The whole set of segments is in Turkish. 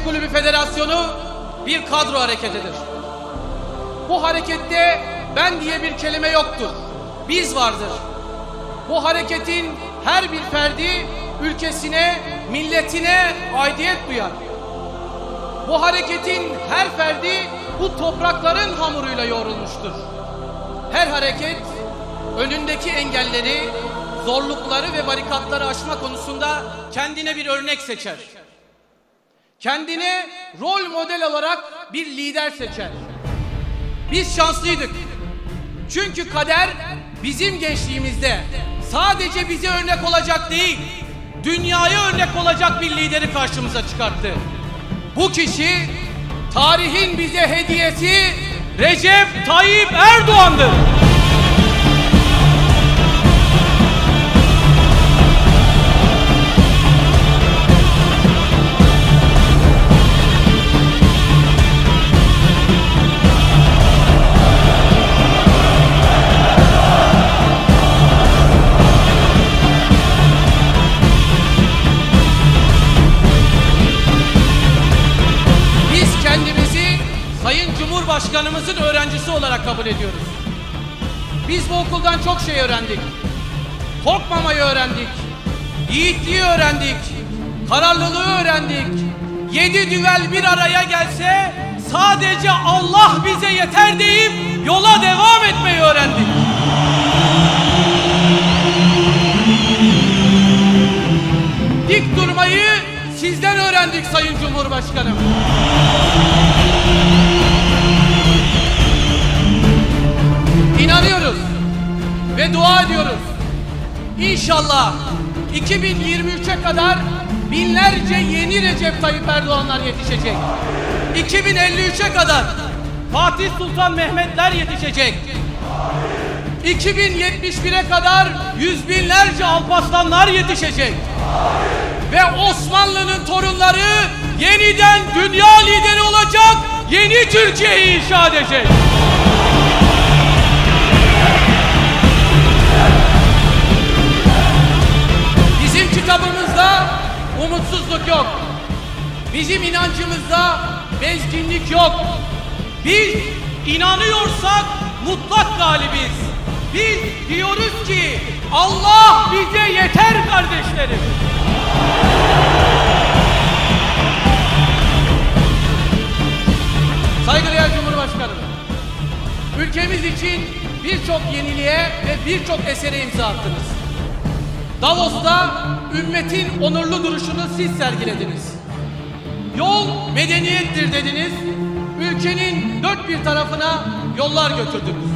Kulübü Federasyonu bir kadro hareketidir. Bu harekette ben diye bir kelime yoktur. Biz vardır. Bu hareketin her bir ferdi ülkesine, milletine aidiyet duyar. Bu hareketin her ferdi bu toprakların hamuruyla yoğrulmuştur. Her hareket önündeki engelleri, zorlukları ve barikatları aşma konusunda kendine bir örnek seçer. Kendine rol model olarak bir lider seçer. Biz şanslıydık. Çünkü kader bizim gençliğimizde sadece bize örnek olacak değil, dünyaya örnek olacak bir lideri karşımıza çıkarttı. Bu kişi tarihin bize hediyesi Recep Tayyip Erdoğan'dır. Sayın Cumhurbaşkanımızın öğrencisi olarak kabul ediyoruz. Biz bu okuldan çok şey öğrendik. Korkmamayı öğrendik. Yiğitliği öğrendik. Kararlılığı öğrendik. 7 düvel bir araya gelse sadece Allah bize yeter deyip yola devam etmeyi öğrendik. Dik durmayı sizden öğrendik Sayın Cumhurbaşkanım. İnanıyoruz ve dua ediyoruz. İnşallah 2023'e kadar binlerce yeni Recep Tayyip Erdoğanlar yetişecek. 2053'e kadar Fatih Sultan Mehmetler yetişecek. 2071'e kadar yüz binlerce Alparslanlar yetişecek. Ve Osmanlı'nın torunları yeniden dünya lideri olacak, yeni Türkiye'yi inşa edecek. Bizim kitabımızda umutsuzluk yok. Bizim inancımızda bezginlik yok. Biz inanıyorsak mutlak galibiz. Biz diyoruz ki Allah bize yeter kardeşlerim. Saygıdeğer Cumhurbaşkanım, ülkemiz için birçok yeniliğe ve birçok esere imza attınız. Davos'ta ümmetin onurlu duruşunu siz sergilediniz. Yol medeniyettir dediniz. Ülkenin dört bir tarafına yollar götürdünüz.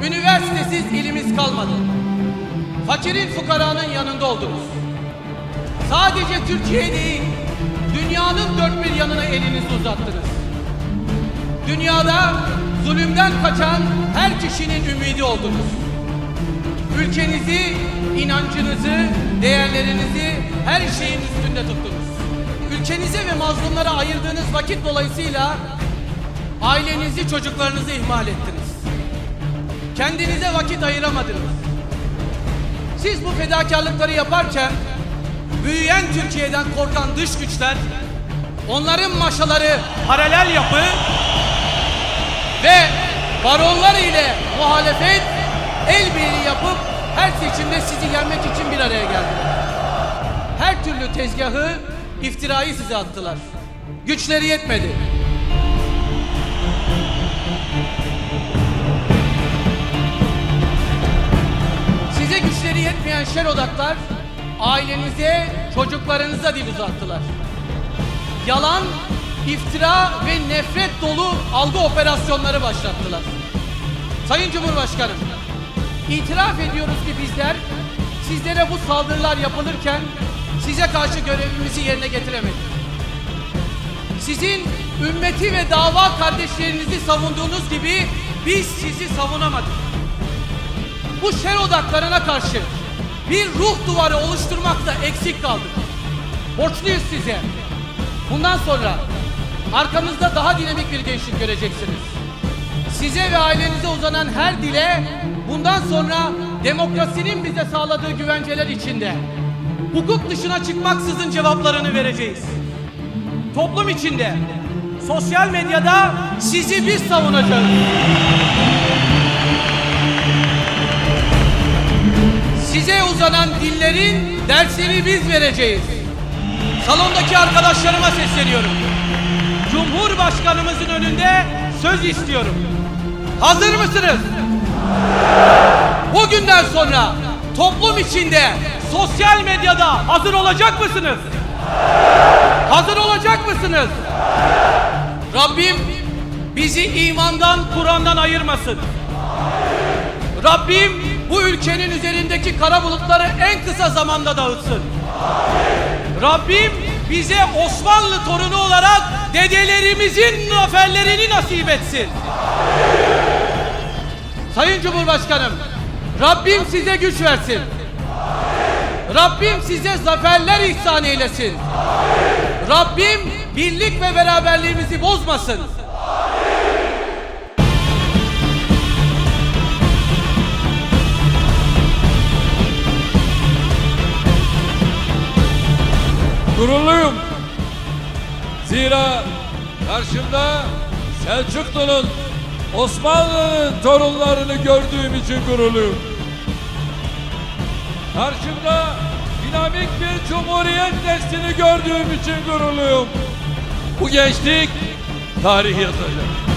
Üniversitesiz ilimiz kalmadı. Fakirin fukaranın yanında oldunuz. Sadece Türkiye değil, dünyanın dört bir yanına elinizi uzattınız. Dünyada zulümden kaçan her kişinin ümidi oldunuz. Ülkenizi, inancınızı, değerlerinizi her şeyin üstünde tuttunuz. Ülkenize ve mazlumlara ayırdığınız vakit dolayısıyla ailenizi, çocuklarınızı ihmal ettiniz. Kendinize vakit ayıramadınız. Siz bu fedakarlıkları yaparken büyüyen Türkiye'den korkan dış güçler, onların maşaları paralel yapı ve baronlar ile muhalefet el birliği yapıp her seçimde sizi yenmek için bir araya geldiler. Her türlü tezgahı, iftirayı size attılar. Güçleri yetmedi. Size güçleri yetmeyen şer odaklar ailenize, çocuklarınıza dil uzattılar. Yalan, iftira ve nefret dolu algı operasyonları başlattılar. Sayın Cumhurbaşkanım, itiraf ediyoruz ki bizler sizlere bu saldırılar yapılırken size karşı görevimizi yerine getiremedik. Sizin ümmeti ve dava kardeşlerinizi savunduğunuz gibi biz sizi savunamadık. Bu şer odaklarına karşı bir ruh duvarı oluşturmakta eksik kaldık. Borçluyuz size. Bundan sonra arkamızda daha dinamik bir gençlik göreceksiniz. Size ve ailenize uzanan her dile bundan sonra demokrasinin bize sağladığı güvenceler içinde hukuk dışına çıkmaksızın cevaplarını vereceğiz. toplum içinde, sosyal medyada sizi biz savunacağız. Size uzanan dillerin dersini biz vereceğiz. Salondaki arkadaşlarıma sesleniyorum. Cumhurbaşkanımızın önünde söz istiyorum. Hazır mısınız? Bugünden sonra toplum içinde, sosyal medyada hazır olacak mısınız? Hazır olacak mısınız? Rabbim bizi imandan, Kur'an'dan ayırmasın. Rabbim bu ülkenin üzerindeki kara bulutları en kısa zamanda dağıtsın. Rabbim bize Osmanlı torunu olarak dedelerimizin zaferlerini nasip etsin. Sayın Cumhurbaşkanım, Rabbim size güç versin. Rabbim size zaferler ihsan eylesin. Rabbim birlik ve beraberliğimizi bozmasın. Gururluyum. Zira karşımda Selçuklu'nun, Osmanlı'nın torunlarını gördüğüm için gururluyum. Karşımda dinamik bir cumhuriyet neslini gördüğüm için gururluyum. Bu gençlik tarih yazacak.